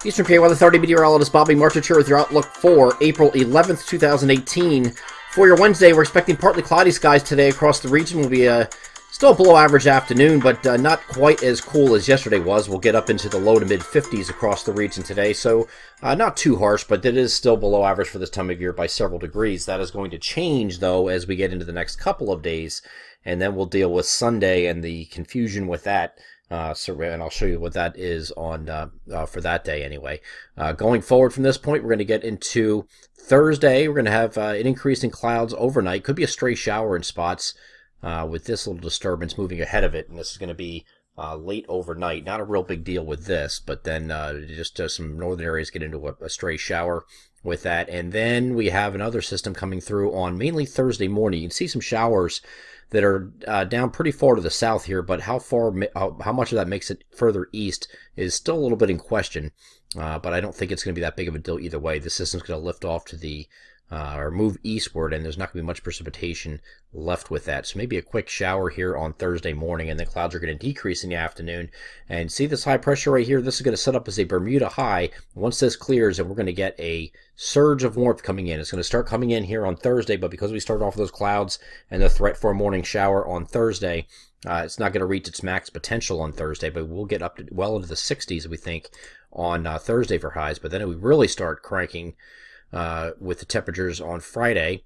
Eastern PA Weather 30 meteorologist Bobby Marchich here with your outlook for April 11th, 2018. For your Wednesday, we're expecting partly cloudy skies today across the region. Will be still a below average afternoon, but not quite as cool as yesterday was. We'll get up into the low to mid 50s across the region today, so not too harsh, but it is still below average for this time of year by several degrees. That is going to change, though, as we get into the next couple of days, and then we'll deal with Sunday and the confusion with that. And I'll show you what that is on for that day anyway. Going forward from this point, we're going to get into Thursday. We're going to have an increase in clouds overnight. Could be a stray shower in spots with this little disturbance moving ahead of it. And this is going to be late overnight. Not a real big deal with this, but then just some northern areas get into a stray shower with that. And then we have another system coming through on mainly Thursday morning. You can see some showers that are down pretty far to the south here, but how much of that makes it further east is still a little bit in question. But I don't think it's going to be that big of a deal either way. The system's going to lift off to the or move eastward, and there's not going to be much precipitation left with that. So maybe a quick shower here on Thursday morning, and the clouds are going to decrease in the afternoon. And see this high pressure right here? This is going to set up as a Bermuda high. Once this clears, and we're going to get a surge of warmth coming in. It's going to start coming in here on Thursday, but because we started off with those clouds and the threat for a morning shower on Thursday, it's not going to reach its max potential on Thursday, but we'll get up to well into the 60s, we think, on Thursday for highs. But then we really start cranking with the temperatures on Friday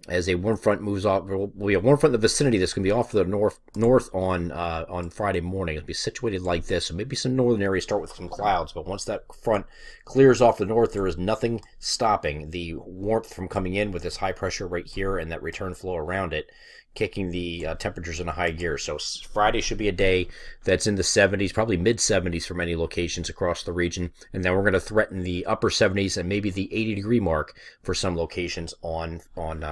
as a warm front moves off. We have warm front in the vicinity that's going to be off to the north on Friday morning. It'll be situated like this, so maybe some northern areas start with some clouds, but once that front clears off the north, there is nothing stopping the warmth from coming in with this high pressure right here and that return flow around it, kicking the temperatures in a high gear. So Friday should be a day that's in the 70s, probably mid-70s for many locations across the region. And then we're going to threaten the upper 70s and maybe the 80-degree mark for some locations on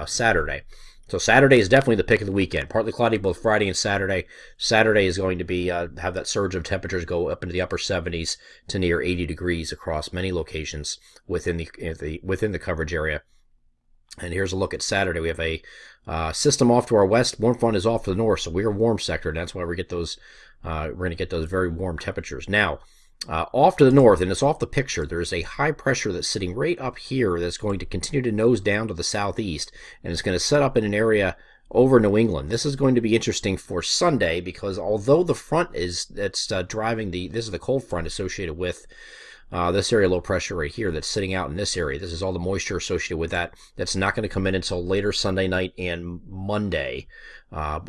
Saturday. So Saturday is definitely the pick of the weekend. Partly cloudy both Friday and Saturday. Saturday is going to be have that surge of temperatures go up into the upper 70s to near 80 degrees across many locations within the coverage area. And here's a look at Saturday. We have a system off to our west. Warm front is off to the north, so we're a warm sector, and that's why we get those. We're going to get those very warm temperatures. Now, off to the north, and it's off the picture, there is a high pressure that's sitting right up here that's going to continue to nose down to the southeast, and it's going to set up in an area over New England. This is going to be interesting for Sunday because although the front that's driving this is the cold front associated with this area low pressure right here that's sitting out in this area. This is all the moisture associated with that. That's not going to come in until later Sunday night and Monday.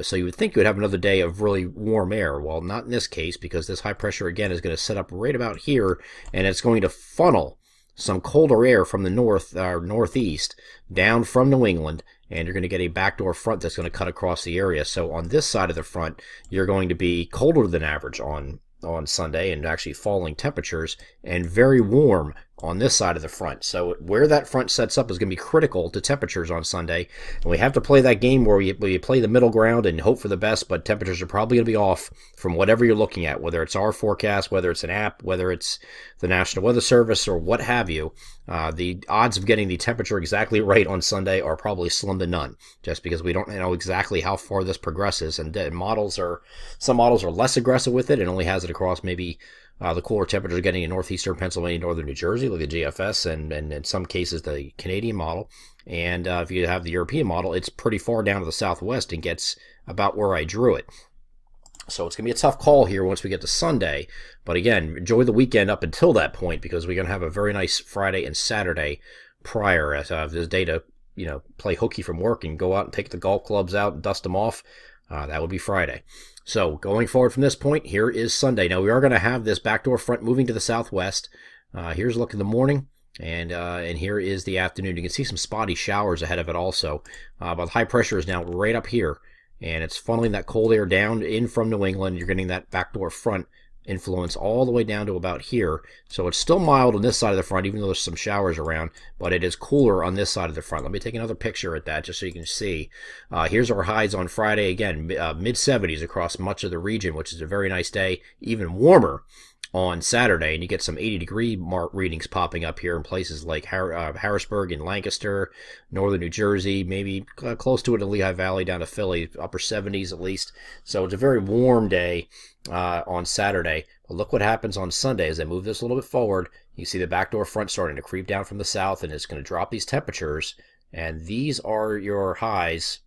So you would think you would have another day of really warm air. Well, not in this case because this high pressure again is going to set up right about here, and it's going to funnel some colder air from the north or northeast down from New England, and you're going to get a backdoor front that's going to cut across the area. So on this side of the front, you're going to be colder than average on Sunday and actually falling temperatures, and very warm on this side of the front. So where that front sets up is going to be critical to temperatures on Sunday, and we have to play that game where you play the middle ground and hope for the best, but temperatures are probably going to be off from whatever you're looking at, whether it's our forecast, whether it's an app, whether it's the National Weather Service or what have you. The odds of getting the temperature exactly right on Sunday are probably slim to none, just because we don't know exactly how far this progresses, and some models are less aggressive with it and only has it across maybe the cooler temperatures getting in northeastern Pennsylvania, northern New Jersey, like the GFS, and in some cases the Canadian model. And if you have the European model, it's pretty far down to the southwest and gets about where I drew it. So it's going to be a tough call here once we get to Sunday. But again, enjoy the weekend up until that point, because we're going to have a very nice Friday and Saturday prior as this day to play hooky from work and go out and take the golf clubs out and dust them off. That would be Friday. So going forward from this point, here is Sunday. Now we are going to have this backdoor front moving to the southwest. Here's a look in the morning, and here is the afternoon. You can see some spotty showers ahead of it also. But the high pressure is now right up here, and it's funneling that cold air down in from New England. You're getting that backdoor front influence all the way down to about here. So it's still mild on this side of the front, even though there's some showers around, but it is cooler on this side of the front. Let me take another picture at that just so you can see. Here's our highs on Friday. Again, mid-70s across much of the region, which is a very nice day. Even warmer on Saturday, and you get some 80-degree readings popping up here in places like Harrisburg and Lancaster, northern New Jersey, maybe close to it in Lehigh Valley down to Philly, upper 70s at least. So it's a very warm day on Saturday. But look what happens on Sunday as I move this a little bit forward. You see the backdoor front starting to creep down from the south, and it's going to drop these temperatures. And these are your highs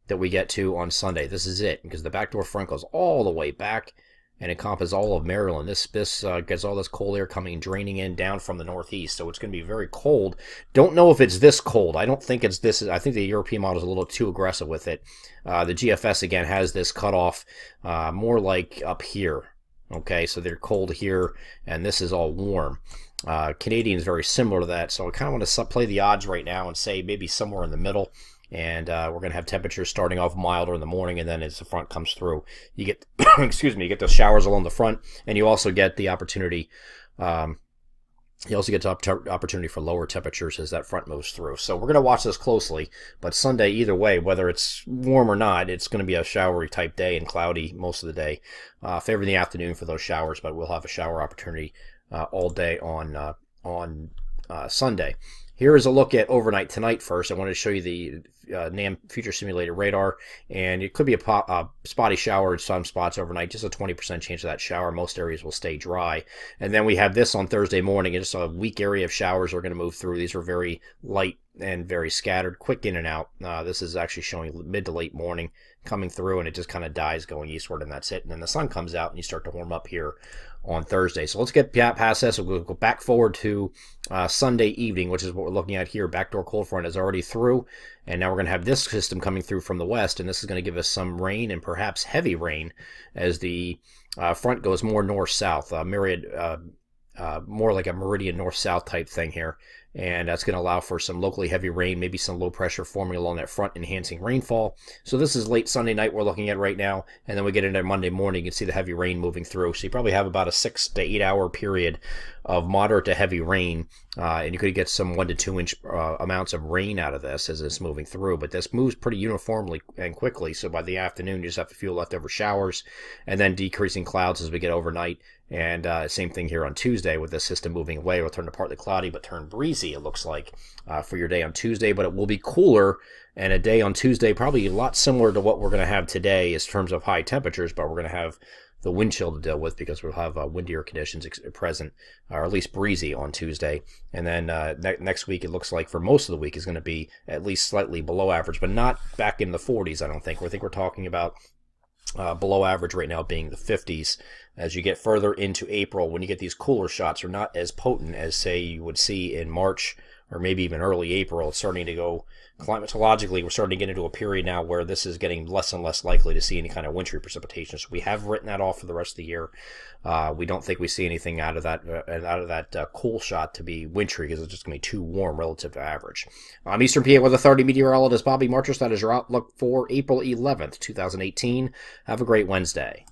that we get to on Sunday. This is it, because the backdoor front goes all the way back and encompasses all of Maryland. This gets all this cold air coming, draining in down from the northeast, so it's going to be very cold. Don't know if it's this cold. I don't think it's this. I think the European model is a little too aggressive with it. The GFS, again, has this cutoff more like up here. Okay, so they're cold here, and this is all warm. Canadian is very similar to that, so I kind of want to play the odds right now and say maybe somewhere in the middle. And we're going to have temperatures starting off milder in the morning, and then as the front comes through, you get, excuse me, you get those showers along the front, and you also get the opportunity, opportunity for lower temperatures as that front moves through. So we're going to watch this closely, but Sunday, either way, whether it's warm or not, it's going to be a showery type day and cloudy most of the day. Favor the afternoon for those showers, but we'll have a shower opportunity all day on Sunday. Here is a look at overnight tonight first. I wanted to show you the NAM Future Simulated Radar, and it could be a spotty shower in some spots overnight, just a 20% chance of that shower. Most areas will stay dry. And then we have this on Thursday morning, and just a weak area of showers are going to move through. These are very light and very scattered, quick in and out. This is actually showing mid to late morning coming through, and it just kind of dies going eastward, and that's it. And then the sun comes out, and you start to warm up here on Thursday. So let's get past this. We'll go back forward to Sunday evening, which is what we're looking at here. Backdoor cold front is already through, and now we're going to have this system coming through from the west, and this is going to give us some rain and perhaps heavy rain as the front goes more north-south, more like a meridian north-south type thing here. And that's going to allow for some locally heavy rain, maybe some low pressure forming along that front, enhancing rainfall. So this is late Sunday night we're looking at right now, and then we get into Monday morning. You can see the heavy rain moving through. So you probably have about a 6 to 8 hour period of moderate to heavy rain, and you could get some 1 to 2 inch amounts of rain out of this as it's moving through. But this moves pretty uniformly and quickly, so by the afternoon you just have a few leftover showers, and then decreasing clouds as we get overnight. And same thing here on Tuesday with this system moving away. It'll turn to partly cloudy but turn breezy, it looks like, for your day on Tuesday. But it will be cooler, and a day on Tuesday probably a lot similar to what we're going to have today in terms of high temperatures, but we're going to have the wind chill to deal with because we'll have windier conditions present, or at least breezy on Tuesday. And then next week, it looks like for most of the week is going to be at least slightly below average, but not back in the 40s, I don't think. I think we're talking about below average right now being the 50s. As you get further into April, when you get these cooler shots, are not as potent as, say, you would see in March or maybe even early April. It's starting to go climatologically. We're starting to get into a period now where this is getting less and less likely to see any kind of wintry precipitation. So we have written that off for the rest of the year. We don't think we see anything out of that cool shot to be wintry, because it's just going to be too warm relative to average. Eastern PA Weather Authority meteorologist Bobby Marchus. That is your outlook for April 11th, 2018. Have a great Wednesday.